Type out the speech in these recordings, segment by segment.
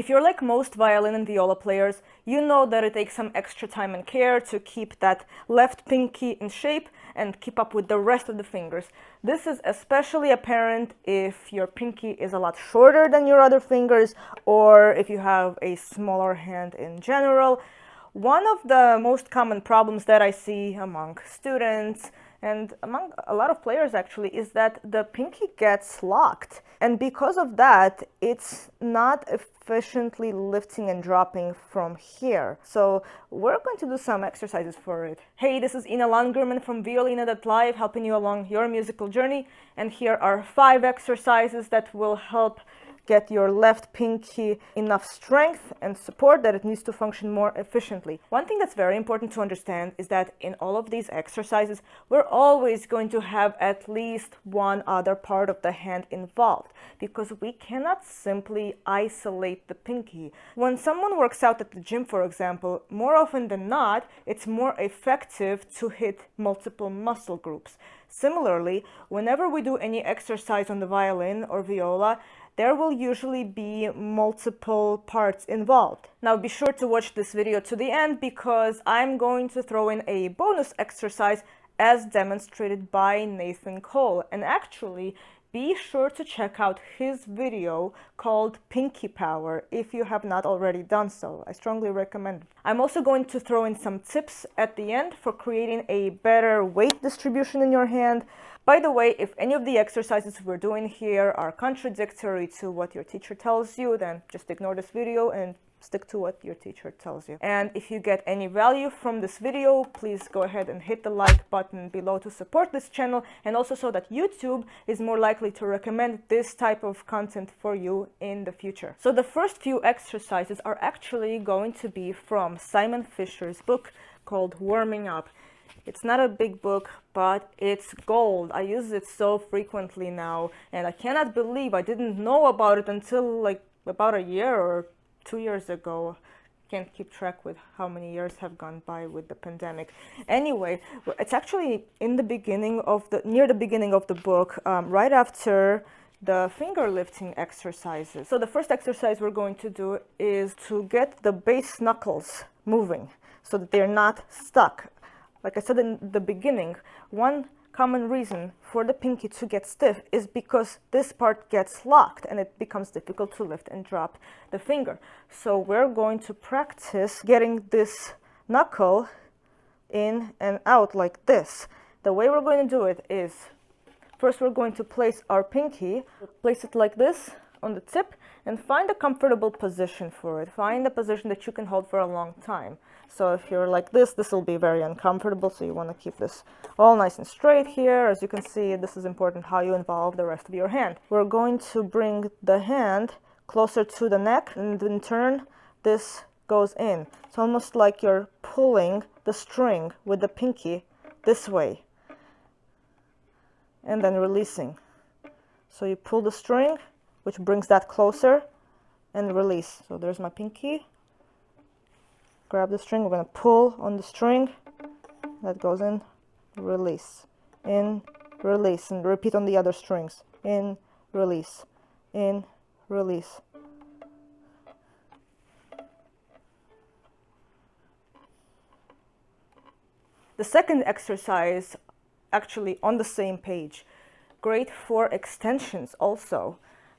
If you're like most violin and viola players, you know that it takes some extra time and care to keep that left pinky in shape and keep up with the rest of the fingers. This is especially apparent if your pinky is a lot shorter than your other fingers, or if you have a smaller hand in general. One of the most common problems that I see among students and among a lot of players actually is that the pinky gets locked, and because of that it's not efficiently lifting and dropping from here. So we're going to do some exercises for it. Hey, this is Ina Langerman from Violina.live, helping you along your musical journey, and here are 5 exercises that will help get your left pinky enough strength and support that it needs to function more efficiently. One thing that's very important to understand is that in all of these exercises, we're always going to have at least one other part of the hand involved, because we cannot simply isolate the pinky. When someone works out at the gym, for example, more often than not, it's more effective to hit multiple muscle groups. Similarly, whenever we do any exercise on the violin or viola, there will usually be multiple parts involved. Now be sure to watch this video to the end, because I'm going to throw in a bonus exercise as demonstrated by Nathan Cole. And actually, be sure to check out his video called Pinky Power if you have not already done so. I strongly recommend it. I'm also going to throw in some tips at the end for creating a better weight distribution in your hand. By the way, if any of the exercises we're doing here are contradictory to what your teacher tells you, then just ignore this video and stick to what your teacher tells you. And if you get any value from this video, please go ahead and hit the like button below to support this channel, and also so that YouTube is more likely to recommend this type of content for you in the future. So the first few exercises are actually going to be from Simon Fisher's book called Warming Up. It's not a big book, but it's gold. I use it so frequently now, and I cannot believe I didn't know about it until like about a year or 2 years ago. Can't keep track with how many years have gone by with the pandemic. Anyway, it's actually in the beginning of near the beginning of the book, right after the finger lifting exercises. So the first exercise we're going to do is to get the base knuckles moving so that they're not stuck. Like I said in the beginning, one common reason for the pinky to get stiff is because this part gets locked and it becomes difficult to lift and drop the finger. So we're going to practice getting this knuckle in and out like this. The way we're going to do it is, first we're going to place our pinky, place it like this on the tip, and find a comfortable position for it. Find a position that you can hold for a long time. So if you're like this will be very uncomfortable, so you want to keep this all nice and straight here. As you can see, this is important how you involve the rest of your hand. We're going to bring the hand closer to the neck, and in turn this goes in. It's almost like you're pulling the string with the pinky this way and then releasing. So you pull the string, which brings that closer, and release. So there's my pinky. Grab the string, we're going to pull on the string, that goes in, release, in, release, and repeat on the other strings, in, release, in, release. The second exercise, actually on the same page, great for extensions also,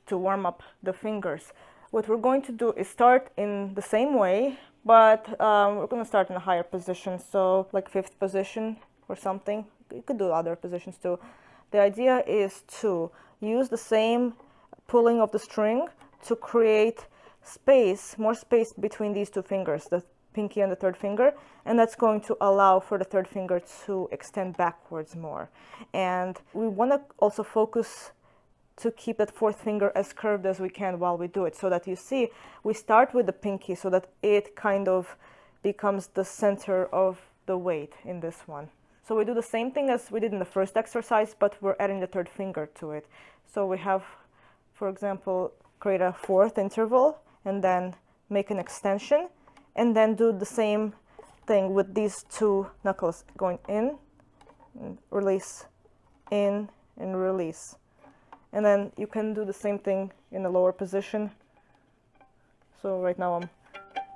to warm up the fingers. What we're going to do is start in the same way, but we're going to start in a higher position, so like 5th position or something. You could do other positions too. The idea is to use the same pulling of the string to create space, more space between these two fingers, the pinky and the third finger, and that's going to allow for the third finger to extend backwards more. And we want to also focus to keep that 4th finger as curved as we can while we do it, so that you see we start with the pinky so that it kind of becomes the center of the weight in this one. So we do the same thing as we did in the first exercise, but we're adding the 3rd finger to it. So we have, for example, create a 4th interval and then make an extension, and then do the same thing with these 2 knuckles going in and release, in and release. And then you can do the same thing in the lower position. So right now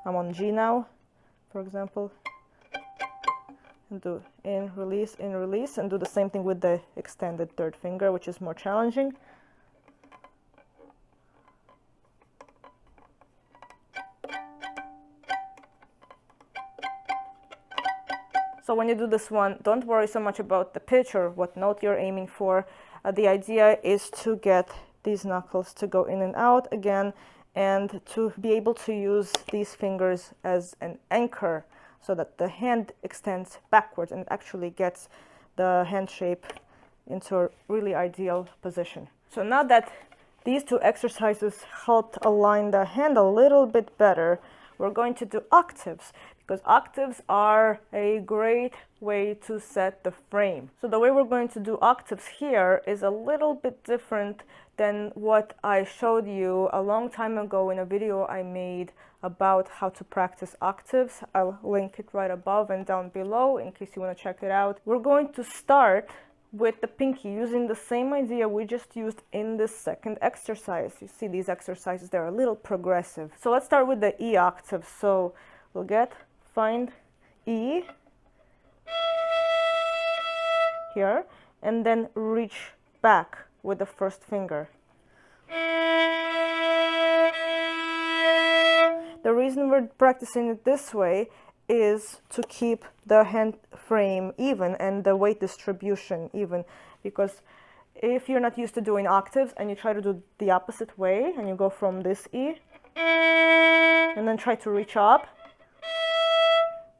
I'm on G now, for example, and do in, release, and do the same thing with the extended third finger, which is more challenging. So when you do this one, don't worry so much about the pitch or what note you're aiming for. The idea is to get these knuckles to go in and out again, and to be able to use these fingers as an anchor so that the hand extends backwards and it actually gets the hand shape into a really ideal position. So now that these two exercises helped align the hand a little bit better, we're going to do octaves, because octaves are a great way to set the frame. So the way we're going to do octaves here is a little bit different than what I showed you a long time ago in a video I made about how to practice octaves. I'll link it right above and down below in case you want to check it out. We're going to start with the pinky using the same idea we just used in this second exercise. You see these exercises, they're a little progressive. So let's start with the E octave. So we'll find E here, and then reach back with the first finger. The reason we're practicing it this way is to keep the hand frame even and the weight distribution even, because if you're not used to doing octaves and you try to do the opposite way and you go from this E and then try to reach up,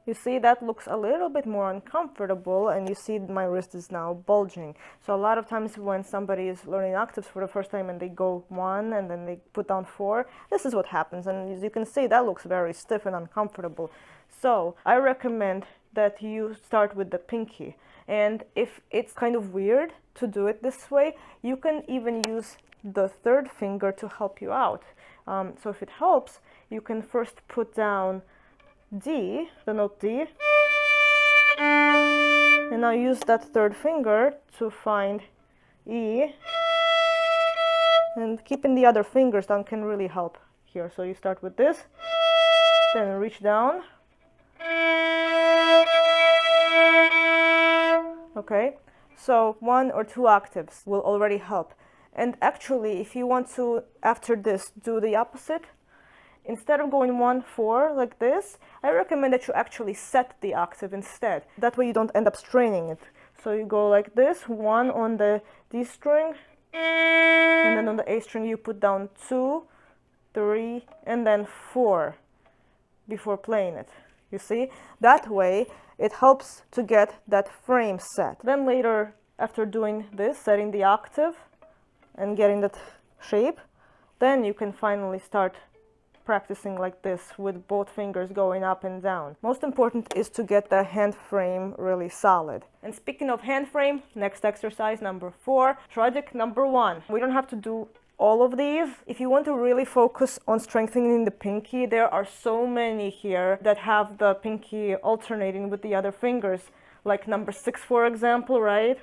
you see that looks a little bit more uncomfortable, and you see my wrist is now bulging. So a lot of times when somebody is learning octaves for the first time and they go 1 and then they put down 4, this is what happens, and as you can see that looks very stiff and uncomfortable. So I recommend that you start with the pinky, and if it's kind of weird to do it this way, you can even use the third finger to help you out. So if it helps, you can first put down D, the note D, and now use that third finger to find E, and keeping the other fingers down can really help here. So you start with this, then reach down. Okay, so 1 or 2 octaves will already help. And actually, if you want to, after this, do the opposite, instead of going 1, 4 like this, I recommend that you actually set the octave instead. That way you don't end up straining it. So you go like this, 1 on the D string, and then on the A string you put down 2, 3, and then 4 before playing it. You see? That way it helps to get that frame set. Then later, after doing this, setting the octave and getting that shape, then you can finally start practicing like this with both fingers going up and down. Most important is to get the hand frame really solid. And speaking of hand frame, next exercise, number 4, Schradieck number 1. We don't have to do all of these. If you want to really focus on strengthening the pinky, there are so many here that have the pinky alternating with the other fingers, like number 6, for example, right?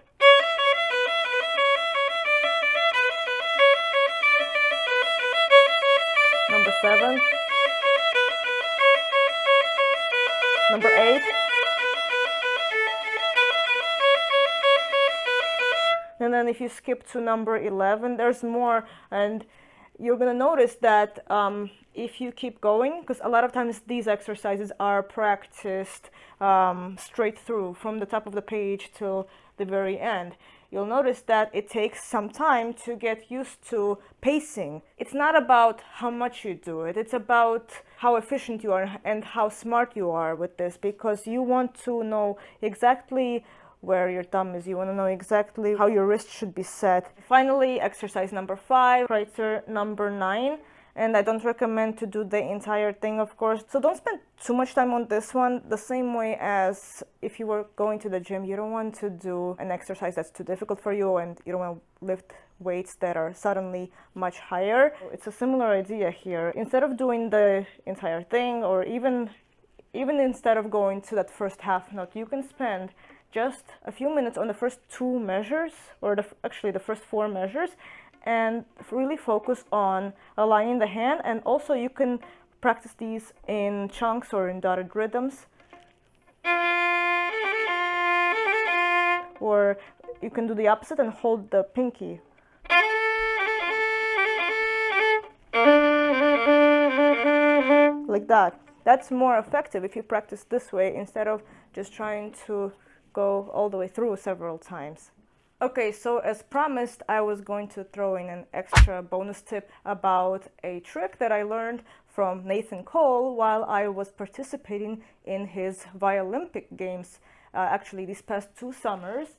Number 7, number 8, and then if you skip to number 11, there's more, and you're gonna notice that if you keep going, because a lot of times these exercises are practiced straight through from the top of the page till the very end, you'll notice that it takes some time to get used to pacing. It's not about how much you do it, it's about how efficient you are and how smart you are with this, because you want to know exactly where your thumb is, you want to know exactly how your wrist should be set. Finally, exercise number 5, Kreutzer number 9. And I don't recommend to do the entire thing, of course. So don't spend too much time on this one. The same way as if you were going to the gym, you don't want to do an exercise that's too difficult for you, and you don't want to lift weights that are suddenly much higher. It's a similar idea here. Instead of doing the entire thing, or even instead of going to that first half note, you can spend just a few minutes on the first 2 measures, or actually the first 4 measures, and really focus on aligning the hand. And also you can practice these in chunks or in dotted rhythms. Or you can do the opposite and hold the pinky. Like that. That's more effective if you practice this way instead of just trying to go all the way through several times. Okay, so as promised, I was going to throw in an extra bonus tip about a trick that I learned from Nathan Cole while I was participating in his Violympic Games, actually these past 2 summers.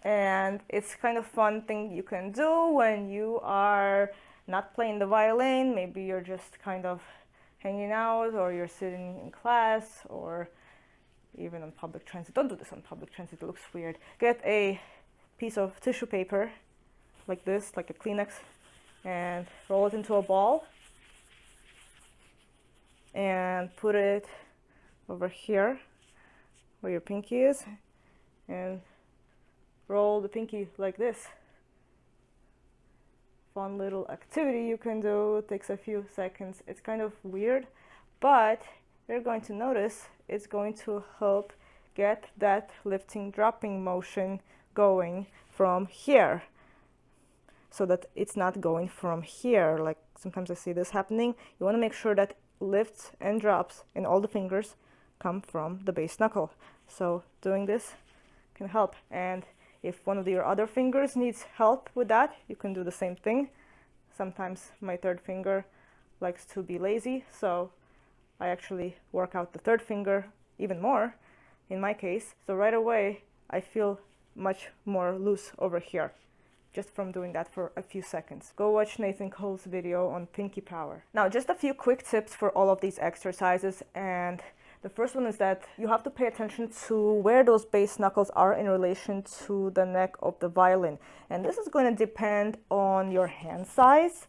And it's kind of fun thing you can do when you are not playing the violin. Maybe you're just kind of hanging out, or you're sitting in class, or even on public transit. Don't do this on public transit, it looks weird. Get a piece of tissue paper like this, like a Kleenex, and roll it into a ball and put it over here where your pinky is, and roll the pinky like this. Fun little activity you can do. It takes a few seconds. It's kind of weird, but you're going to notice it's going to help get that lifting dropping motion going from here, so that it's not going from here. Like sometimes I see this happening. You want to make sure that lifts and drops in all the fingers come from the base knuckle. So doing this can help. And if one of your other fingers needs help with that, you can do the same thing. Sometimes my third finger likes to be lazy, so I actually work out the third finger even more in my case. So right away I feel much more loose over here just from doing that for a few seconds. Go watch Nathan Cole's video on pinky power. Now, just a few quick tips for all of these exercises, and the first one is that you have to pay attention to where those base knuckles are in relation to the neck of the violin. And this is going to depend on your hand size,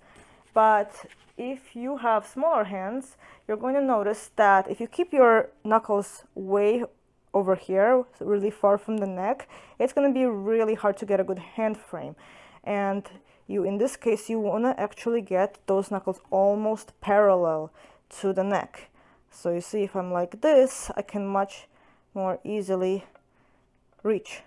but if you have smaller hands, you're going to notice that if you keep your knuckles way over here, so really far from the neck, it's going to be really hard to get a good hand frame. And in this case, you want to actually get those knuckles almost parallel to the neck. So you see, if I'm like this, I can much more easily reach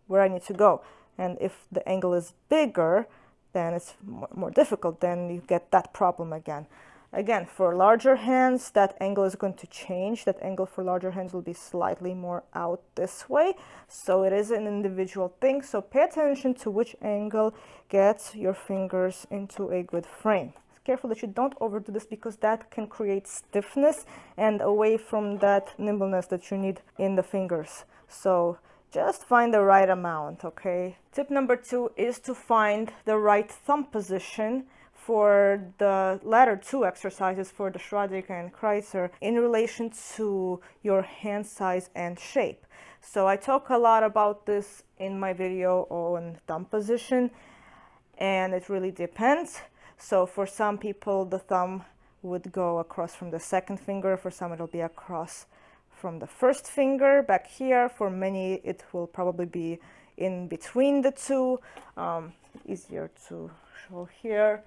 where I need to go. And if the angle is bigger, then it's more difficult. Then you get that problem again. Again, for larger hands, that angle is going to change. That angle for larger hands will be slightly more out this way. So it is an individual thing. So pay attention to which angle gets your fingers into a good frame. Careful that you don't overdo this, because that can create stiffness and away from that nimbleness that you need in the fingers. So just find the right amount, okay? Tip number 2 is to find the right thumb position for the latter 2 exercises, for the Schradieck and Kreutzer, in relation to your hand size and shape. So I talk a lot about this in my video on thumb position, and it really depends. So for some people, the thumb would go across from the second finger. For some, it'll be across from the first finger back here. For many, it will probably be in between the 2. Easier to show here.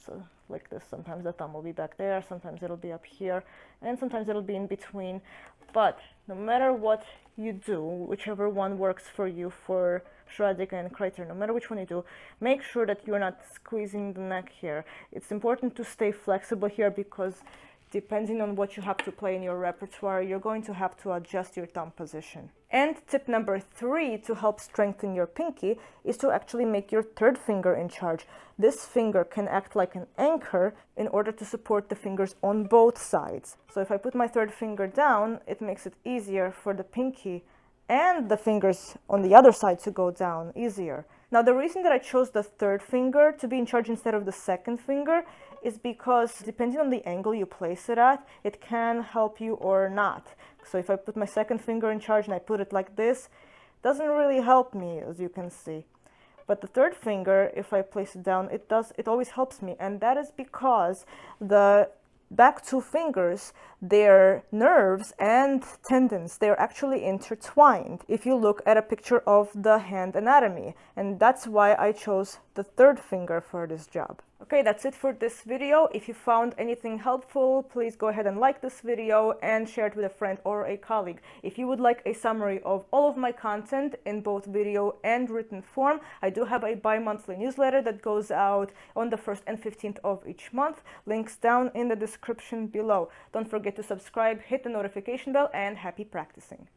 So like this, sometimes the thumb will be back there, sometimes it'll be up here, and sometimes it'll be in between. But no matter what you do, whichever one works for you for Schradieck and Kreutzer, no matter which one you do, make sure that you're not squeezing the neck here. It's important to stay flexible here, because depending on what you have to play in your repertoire, you're going to have to adjust your thumb position. And tip number 3 to help strengthen your pinky is to actually make your third finger in charge. This finger can act like an anchor in order to support the fingers on both sides. So if I put my third finger down, it makes it easier for the pinky and the fingers on the other side to go down easier. Now, the reason that I chose the third finger to be in charge instead of the second finger is because depending on the angle you place it at, it can help you or not. So if I put my second finger in charge and I put it like this, it doesn't really help me, as you can see. But the third finger, if I place it down, it always helps me. And that is because the back 2 fingers, their nerves and tendons, they're actually intertwined if you look at a picture of the hand anatomy. And that's why I chose the third finger for this job. Okay, that's it for this video. If you found anything helpful, please go ahead and like this video and share it with a friend or a colleague. If you would like a summary of all of my content in both video and written form, I do have a bi-monthly newsletter that goes out on the 1st and 15th of each month. Links down in the description below. Don't forget to subscribe, hit the notification bell, and happy practicing.